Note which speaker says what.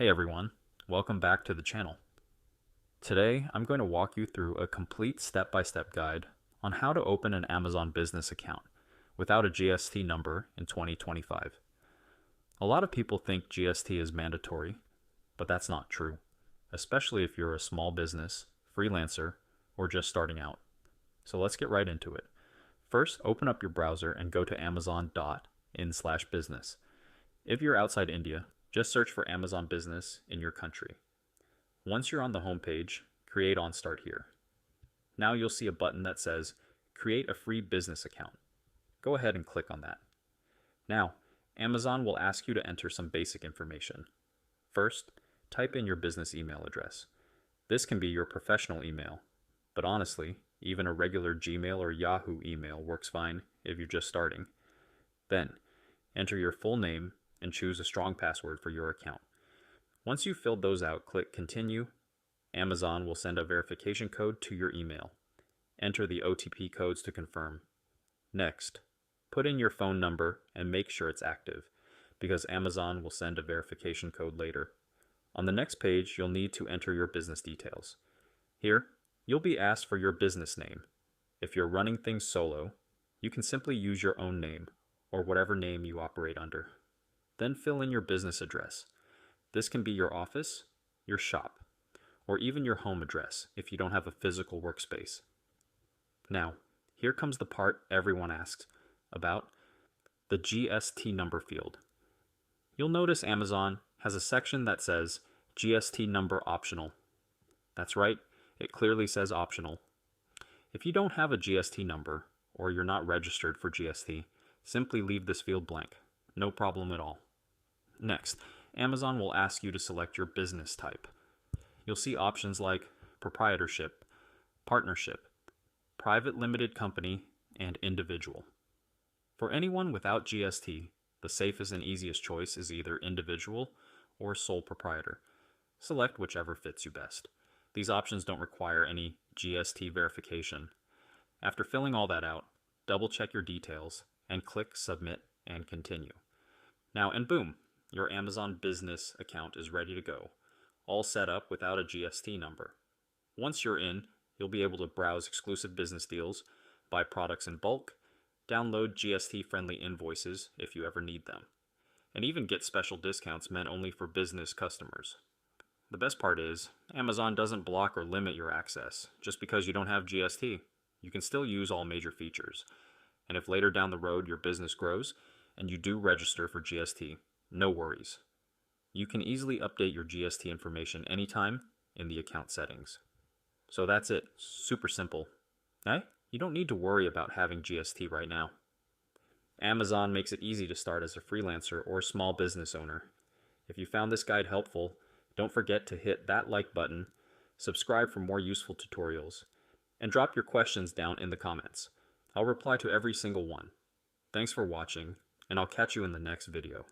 Speaker 1: Hey everyone, welcome back to the channel. Today I'm going to walk you through a complete step-by-step guide on how to open an Amazon business account without a GST number in 2025. A lot of people think GST is mandatory, but that's not true, especially if you're a small business, freelancer, or just starting out. So let's get right into it. First, open up your browser and go to amazon.in/business. If you're outside India, just search for Amazon Business in your country. Once you're on the home page, create on Start Here. Now you'll see a button that says Create a free business account. Go ahead and click on that. Now, Amazon will ask you to enter some basic information. First, type in your business email address. This can be your professional email, but honestly, even a regular Gmail or Yahoo email works fine if you're just starting. Then, enter your full name and choose a strong password for your account. Once you've filled those out, click Continue. Amazon will send a verification code to your email. Enter the OTP codes to confirm. Next, put in your phone number and make sure it's active, because Amazon will send a verification code later. On the next page, you'll need to enter your business details. Here, you'll be asked for your business name. If you're running things solo, you can simply use your own name, or whatever name you operate under. Then fill in your business address. This can be your office, your shop, or even your home address if you don't have a physical workspace. Now, here comes the part everyone asks about, the GST number field. You'll notice Amazon has a section that says GST number optional. That's right, it clearly says optional. If you don't have a GST number, or you're not registered for GST, simply leave this field blank. No problem at all. Next, Amazon will ask you to select your business type. You'll see options like proprietorship, partnership, private limited company, and individual. For anyone without GST, the safest and easiest choice is either individual or sole proprietor. Select whichever fits you best. These options don't require any GST verification. After filling all that out, double check your details and click Submit and Continue. Now, and boom, your Amazon business account is ready to go, all set up without a GST number. Once you're in, you'll be able to browse exclusive business deals, buy products in bulk, download GST-friendly invoices if you ever need them, and even get special discounts meant only for business customers. The best part is, Amazon doesn't block or limit your access just because you don't have GST. You can still use all major features. And if later down the road your business grows and you do register for GST, no worries. You can easily update your GST information anytime in the account settings. So that's it. Super simple. You don't need to worry about having GST right now. Amazon makes it easy to start as a freelancer or small business owner. If you found this guide helpful, don't forget to hit that like button, subscribe for more useful tutorials, and drop your questions down in the comments. I'll reply to every single one. Thanks for watching, and I'll catch you in the next video.